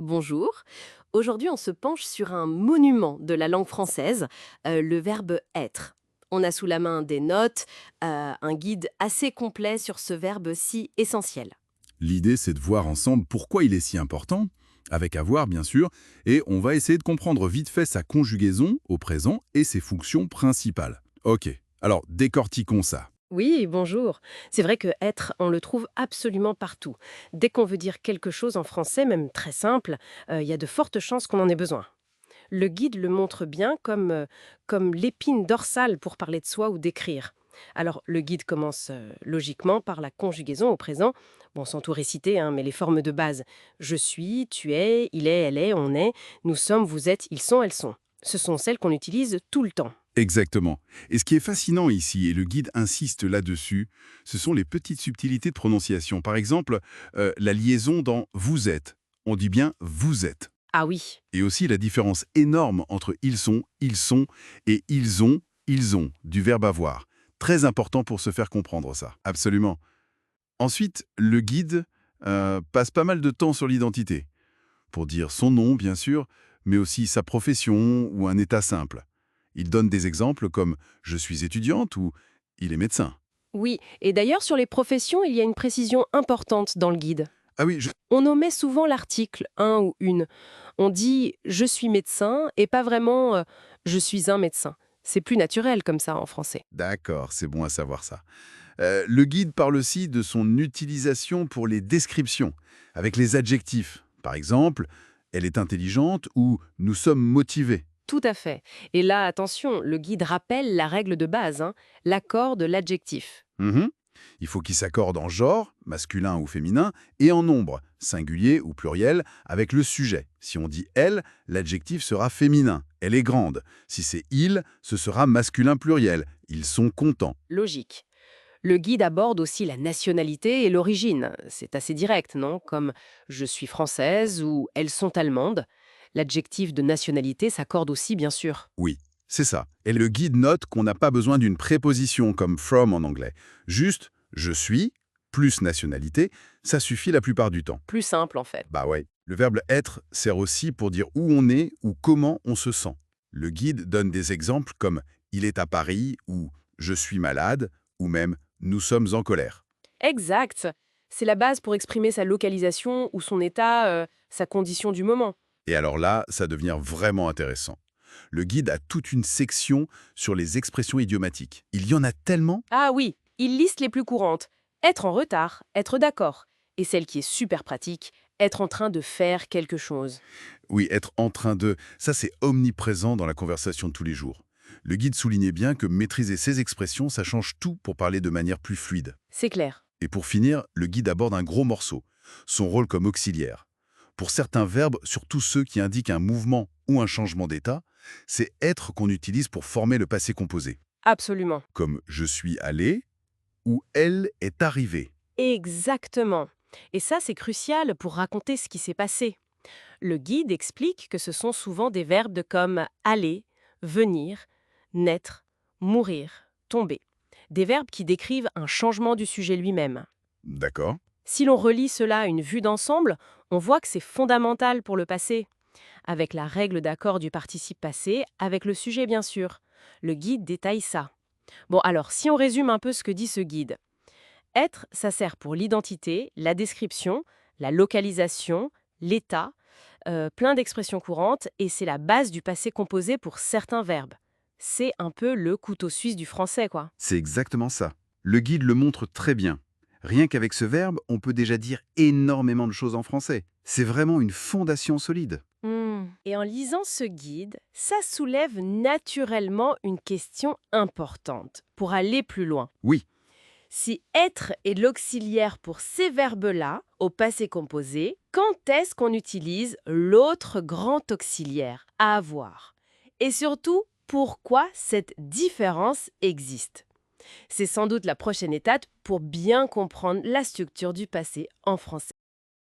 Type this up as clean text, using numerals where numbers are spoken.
Bonjour. Aujourd'hui, on se penche sur un monument de la langue française, le verbe être. On a sous la main des notes, un guide assez complet sur ce verbe si essentiel. L'idée, c'est de voir ensemble pourquoi il est si important, avec avoir bien sûr, et on va essayer de comprendre vite fait sa conjugaison au présent et ses fonctions principales. Ok, alors décortiquons ça. Oui, bonjour. C'est vrai que être, on le trouve absolument partout. Dès qu'on veut dire quelque chose en français, même très simple, il y a de fortes chances qu'on en ait besoin. Le guide le montre bien comme l'épine dorsale pour parler de soi ou d'écrire. Alors, le guide commence logiquement par la conjugaison au présent, bon, sans tout réciter, hein, mais les formes de base. Je suis, tu es, il est, elle est, on est, nous sommes, vous êtes, ils sont, elles sont. Ce sont celles qu'on utilise tout le temps. Exactement. Et ce qui est fascinant ici, et le guide insiste là-dessus, ce sont les petites subtilités de prononciation. Par exemple, la liaison dans vous êtes. On dit bien vous êtes. Ah oui, Et aussi la différence énorme entre ils sont et ils ont, du verbe avoir. Très important pour se faire comprendre ça. Absolument. Ensuite, le guide passe pas mal de temps sur l'identité, pour dire son nom, bien sûr, mais aussi sa profession ou un état simple. Il donne des exemples comme «je suis étudiante» ou «il est médecin». oui. Et d'ailleurs, sur les professions, il y a une précision importante dans le guide. Ah oui, On omet souvent l'article un ou une. On dit je suis médecin et pas vraiment je suis un médecin. C'est plus naturel comme ça en français. d'accord, c'est bon à savoir ça. Le guide parle aussi de son utilisation pour les descriptions, avec les adjectifs. Par exemple, «elle est intelligente» ou «nous sommes motivés». Tout à fait. Et là, attention, le guide rappelle la règle de base, hein, l'accord de l'adjectif. Mhm. Il faut qu'ils s'accordent en genre, masculin ou féminin, et en nombre, singulier ou pluriel, avec le sujet. Si on dit elle, l'adjectif sera féminin. Elle est grande. Si c'est il, ce sera masculin pluriel. Ils sont contents. Logique. Le guide aborde aussi la nationalité et l'origine. C'est assez direct, non? Comme je suis française ou elles sont allemandes. L'adjectif de nationalité s'accorde aussi, bien sûr. Oui, c'est ça. Et le guide note qu'on n'a pas besoin d'une préposition comme from en anglais. Juste je suis, plus nationalité, ça suffit la plupart du temps. Plus simple en fait. Bah ouais. Le verbe être sert aussi pour dire où on est ou comment on se sent. Le guide donne des exemples comme il est à Paris ou je suis malade ou même nous sommes en colère. Exact. C'est la base pour exprimer sa localisation ou son état, sa condition du moment. Et alors là, ça devient vraiment intéressant. Le guide a toute une section sur les expressions idiomatiques. Il y en a tellement. Ah oui, il liste les plus courantes. Être en retard, être d'accord. Et celle qui est super pratique, être en train de faire quelque chose. Oui, être en train de, ça c'est omniprésent dans la conversation de tous les jours. Le guide soulignait bien que maîtriser ces expressions, ça change tout pour parler de manière plus fluide. C'est clair. Et pour finir, le guide aborde un gros morceau, son rôle comme auxiliaire. Pour certains verbes, surtout ceux qui indiquent un mouvement ou un changement d'état, c'est être qu'on utilise pour former le passé composé, Absolument. comme je suis allé ou elle est arrivée. Exactement. Et ça, c'est crucial pour raconter ce qui s'est passé. Le guide explique que ce sont souvent des verbes comme aller, venir, naître, mourir, tomber. Des verbes qui décrivent un changement du sujet lui-même. D'accord? Si l'on relie cela à une vue d'ensemble, on voit que c'est fondamental pour le passé, avec la règle d'accord du participe passé, avec le sujet bien sûr. Le guide détaille ça. Bon alors, si on résume un peu ce que dit ce guide. Être, ça sert pour l'identité, la description, la localisation, l'état, plein d'expressions courantes, et c'est la base du passé composé pour certains verbes. C'est un peu le couteau suisse du français, quoi. C'est exactement ça. Le guide le montre très bien. Rien qu'avec ce verbe, on peut déjà dire énormément de choses en français. C'est vraiment une fondation solide. Et en lisant ce guide, ça soulève naturellement une question importante pour aller plus loin. Oui, Si être est l'auxiliaire pour ces verbes-là, au passé composé, quand est-ce qu'on utilise l'autre grand auxiliaire, à avoir? Et surtout, pourquoi cette différence existe? C'est sans doute la prochaine étape pour bien comprendre la structure du passé en français.